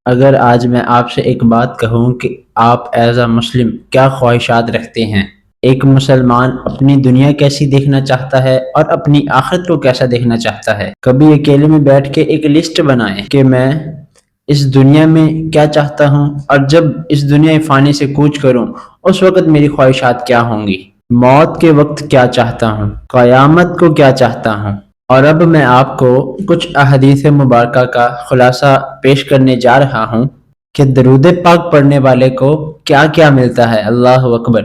اگر آج میں آپ سے ایک بات کہوں کہ آپ ایز اے مسلم کیا خواہشات رکھتے ہیں، ایک مسلمان اپنی دنیا کیسی دیکھنا چاہتا ہے اور اپنی آخرت کو کیسا دیکھنا چاہتا ہے، کبھی اکیلے میں بیٹھ کے ایک لسٹ بنائیں کہ میں اس دنیا میں کیا چاہتا ہوں اور جب اس دنیا فانی سے کوچ کروں اس وقت میری خواہشات کیا ہوں گی، موت کے وقت کیا چاہتا ہوں، قیامت کو کیا چاہتا ہوں۔ اور اب میں آپ کو کچھ احادیث مبارکہ کا خلاصہ پیش کرنے جا رہا ہوں کہ درود پاک پڑھنے والے کو کیا کیا ملتا ہے۔ اللہ اکبر۔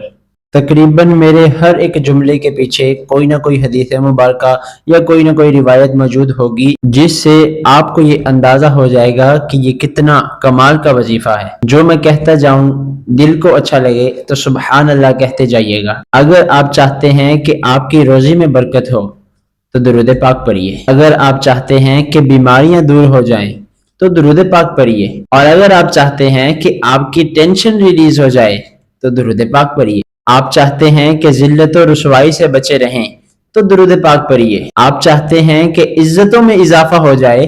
تقریباً میرے ہر ایک جملے کے پیچھے کوئی نہ کوئی حدیث مبارکہ یا کوئی نہ کوئی روایت موجود ہوگی جس سے آپ کو یہ اندازہ ہو جائے گا کہ یہ کتنا کمال کا وظیفہ ہے۔ جو میں کہتا جاؤں دل کو اچھا لگے تو سبحان اللہ کہتے جائیے گا۔ اگر آپ چاہتے ہیں کہ آپ کی روزی میں برکت ہو تو درود پاک پڑھیے۔ اگر آپ چاہتے ہیں کہ بیماریاں دور ہو جائیں تو درود پاک پڑھیے، اور اگر آپ چاہتے ہیں کہ آپ کی ٹینشن ریلیز ہو جائے تو درود پاک پڑھیے۔ آپ چاہتے ہیں کہ ذلت و رسوائی سے بچے رہیں تو درود پاک پڑھیے۔ آپ چاہتے ہیں کہ عزتوں میں اضافہ ہو جائے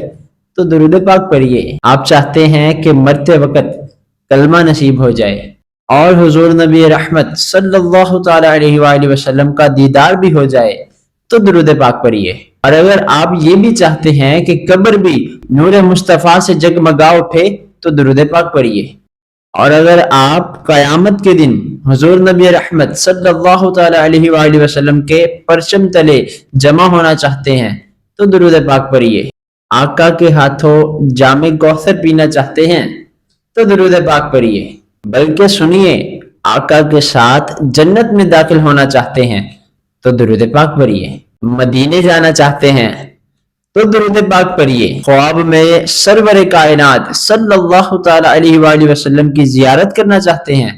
تو درود پاک پڑھیے۔ آپ چاہتے ہیں کہ مرتے وقت کلمہ نصیب ہو جائے اور حضور نبی رحمت صلی اللہ تعالی علیہ وآلہ وسلم کا دیدار بھی ہو جائے تو درود پاک پڑھیے۔ اور اگر آپ یہ بھی چاہتے ہیں کہ قبر بھی نور مصطفیٰ سے جگمگا اٹھے تو درود پاک پڑھیے۔ اور اگر آپ قیامت کے دن حضور نبی رحمت صلی اللہ تعالی علیہ وآلہ وسلم کے پرچم تلے جمع ہونا چاہتے ہیں تو درود پاک پڑھیے۔ آقا کے ہاتھوں جام کوثر پینا چاہتے ہیں تو درود پاک پڑھیے۔ بلکہ سنیے، آقا کے ساتھ جنت میں داخل ہونا چاہتے ہیں تو درود پاک پڑھیے۔ مدینے جانا چاہتے ہیں تو درود پاک پڑھیے۔ خواب میں سرور کائنات صلی اللہ تعالی علیہ وآلہ وسلم کی زیارت کرنا چاہتے ہیں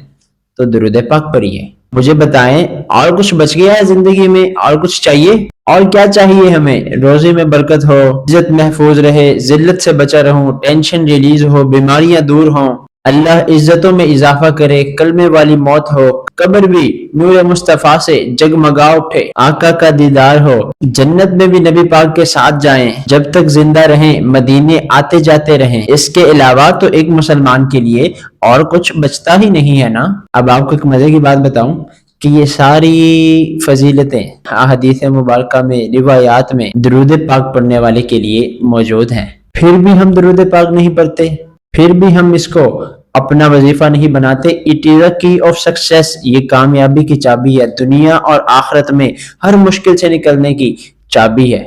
تو درود پاک پڑھیے۔ مجھے بتائیں، اور کچھ بچ گیا ہے زندگی میں؟ اور کچھ چاہیے؟ اور کیا چاہیے ہمیں؟ روزے میں برکت ہو، عزت محفوظ رہے، ذلت سے بچا رہوں، ٹینشن ریلیز ہو، بیماریاں دور ہوں، اللہ عزتوں میں اضافہ کرے، کلمے والی موت ہو، قبر بھی نور مصطفیٰ سے جگمگا اٹھے، آقا کا دیدار ہو، جنت میں بھی نبی پاک کے ساتھ جائیں، جب تک زندہ رہیں مدینے آتے جاتے رہیں۔ اس کے علاوہ تو ایک مسلمان کے لیے اور کچھ بچتا ہی نہیں ہے نا۔ اب آپ کو ایک مزے کی بات بتاؤں کہ یہ ساری فضیلتیں احادیث مبارکہ میں، روایات میں درود پاک پڑھنے والے کے لیے موجود ہیں، پھر بھی ہم درود پاک نہیں پڑھتے، پھر بھی ہم اس کو اپنا وظیفہ نہیں بناتے۔ اٹ از اے کی آف سکسیس، یہ کامیابی کی چابی ہے، دنیا اور آخرت میں ہر مشکل سے نکلنے کی چابی ہے،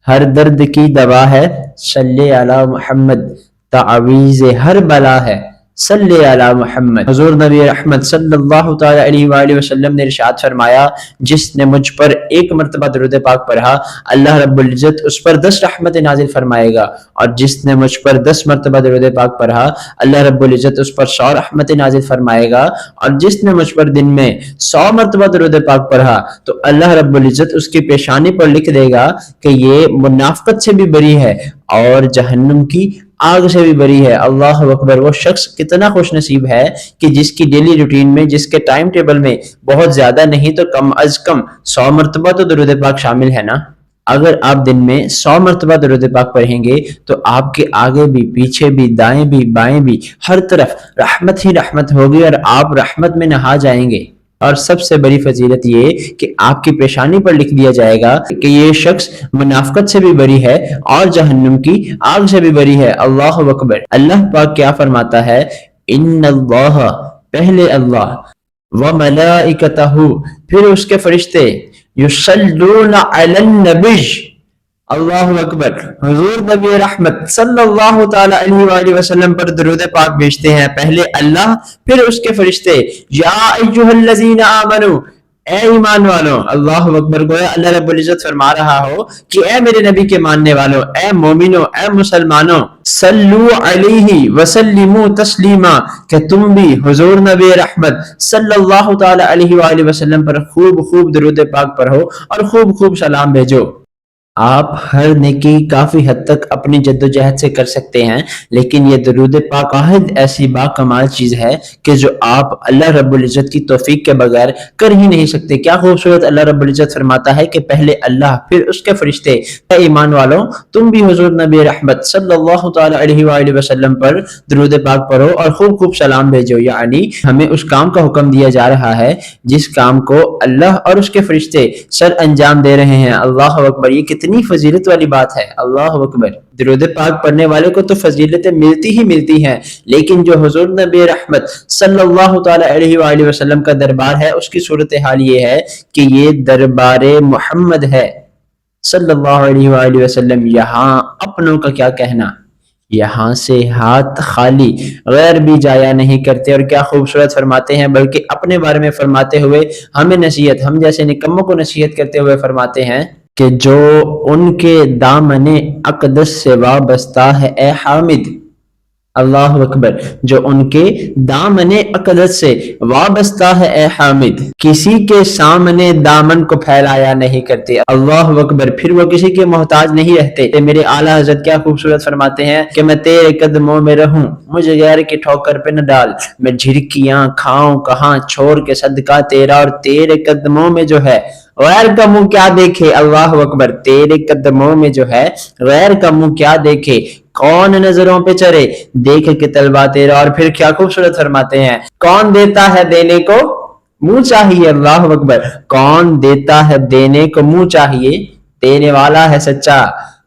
ہر درد کی دوا ہے، صلی علی محمد، تعویذ ہر بلا ہے، صلی علی محمد۔ حضور نبی رحمت صلی اللہ تعالی علیہ وآلہ وسلم نے ارشاد فرمایا، جس نے مجھ پر ایک مرتبہ درود پاک پڑھا اللہ رب العزت اس پر 10 رحمت نازل فرمائے گا، اور جس نے مجھ پر 10 مرتبہ درود پاک پڑھا اللہ رب العزت اس پر 100 رحمت نازل فرمائے گا، اور جس نے مجھ پر دن میں 100 مرتبہ درود پاک پڑھا تو اللہ رب العزت اس کی پیشانی پر لکھ دے گا کہ یہ منافقت سے بھی بری ہے اور جہنم کی آگ سے بھی بری ہے۔ اللہ اکبر۔ وہ شخص کتنا خوش نصیب ہے کہ جس کی ڈیلی روٹین میں، جس کے ٹائم ٹیبل میں بہت زیادہ نہیں تو کم از کم 100 مرتبہ تو درود پاک شامل ہے نا۔ اگر آپ دن میں 100 مرتبہ درود پاک پڑھیں گے تو آپ کے آگے بھی، پیچھے بھی، دائیں بھی، بائیں بھی، ہر طرف رحمت ہی رحمت ہوگی اور آپ رحمت میں نہا جائیں گے۔ اور سب سے بڑی فضیلت یہ کہ آپ کی پیشانی پر لکھ دیا جائے گا کہ یہ شخص منافقت سے بھی بری ہے اور جہنم کی آگ سے بھی بری ہے۔ اللہ اکبر۔ اللہ پاک کیا فرماتا ہے؟ ان اللہ، پہلے اللہ، وملائکتہ، پھر اس کے فرشتے، یصلون علی النبی، اللہ اکبر، حضور نبی رحمت صلی اللہ تعالی علیہ وآلہ وسلم پر درود پاک بھیجتے ہیں، پہلے اللہ پھر اس کے فرشتے۔ یا ایھا الذین آمنوا، اے ایمان والوں، اللہ اکبر۔ گویا اللہ رب العزت فرما رہا ہو کہ اے میرے نبی کے ماننے والوں، اے مومنوں، اے مسلمانوں، صلو علیہ وسلموا تسلیما، کہ تم بھی حضور نبی رحمت صلی اللہ تعالی علیہ وآلہ وسلم پر خوب خوب درود پاک پڑھو اور خوب خوب سلام بھیجو۔ آپ ہر نیکی کافی حد تک اپنی جد و جہد سے کر سکتے ہیں، لیکن یہ درود پاک واحد ایسی با کمال چیز ہے کہ جو آپ اللہ رب العزت کی توفیق کے بغیر کر ہی نہیں سکتے۔ کیا خوبصورت اللہ رب العزت فرماتا ہے کہ پہلے اللہ پھر اس کے فرشتے، اے ایمان والوں تم بھی حضور نبی رحمت صلی اللہ تعالی علیہ وآلہ وسلم پر درود پاک پڑھو اور خوب خوب سلام بھیجو۔ یعنی ہمیں اس کام کا حکم دیا جا رہا ہے جس کام کو اللہ اور اس کے فرشتے سر انجام دے رہے ہیں۔ اللہ اکبر، یہ کتنی فضیلت والی بات ہے، اللہ اکبر۔ درود پاک پڑھنے والے کو تو فضیلتیں ملتی ہی ملتی ہیں، لیکن جو حضور نبی رحمت صلی اللہ تعالی علیہ وآلہ وسلم کا دربار ہے اس کی صورتحال یہ ہے کہ یہ دربار محمد ہے صلی اللہ علیہ وآلہ وسلم۔ یہاں اپنوں کا کیا کہنا، یہاں سے ہاتھ خالی، غیر بھی جایا نہیں کرتے۔ اور کیا خوبصورت فرماتے ہیں، بلکہ اپنے بارے میں فرماتے ہوئے ہمیں نصیحت، ہم جیسے نکموں کو نصیحت کرتے ہوئے فرماتے ہیں کہ جو ان کے دامن اقدس سے وابستہ ہے اے حامد، اللہ اکبر، جو ان کے دامن اقدس سے وابستہ ہے اے حامد، کسی کے سامنے دامن کو پھیلایا نہیں کرتے، اللہ اکبر، پھر وہ کسی کے محتاج نہیں رہتے۔ میرے اعلیٰ حضرت کیا خوبصورت فرماتے ہیں کہ میں تیرے قدموں میں رہوں، مجھے غیر کی ٹھوکر پہ نہ ڈال، میں جھڑکیاں کھاؤں کہاں، چھوڑ کے صدقہ تیرا، اور تیرے قدموں میں جو ہے غیر کا منہ کیا دیکھے، اللہ اکبر، تیرے قدموں میں جو ہے غیر کا منہ کیا دیکھے، کون نظروں پہ چرے دیکھ کے طلبہ تیرا۔ اور پھر کیا خوبصورت فرماتے ہیں، کون دیتا ہے دینے کو منہ چاہیے، اللہ اکبر، کون دیتا ہے دینے کو منہ چاہیے، دینے والا ہے سچا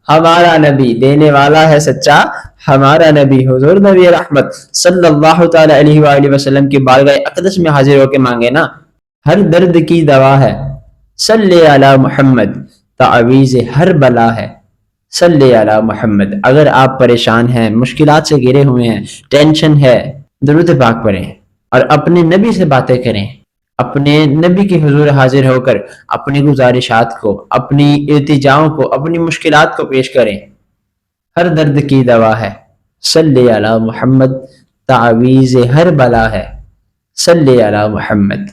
ہمارا نبی، دینے والا ہے سچا ہمارا نبی حضور نبی رحمت صلی اللہ تعالی علیہ وآلہ وسلم کی بارگاہ اقدس میں حاضر ہو کے مانگے نا، ہر درد کی دوا ہے، صلی علی محمد، تعویذ ہر بلا ہے، صلی علی محمد۔ اگر آپ پریشان ہیں، مشکلات سے گھرے ہوئے ہیں، ٹینشن ہے، درود پاک پڑھیں اور اپنے نبی سے باتیں کریں، اپنے نبی کے حضور حاضر ہو کر اپنی گزارشات کو، اپنی التجاؤں کو، اپنی مشکلات کو پیش کریں۔ ہر درد کی دوا ہے، صلی علی محمد، تعویذ ہر بلا ہے، صلی علی محمد۔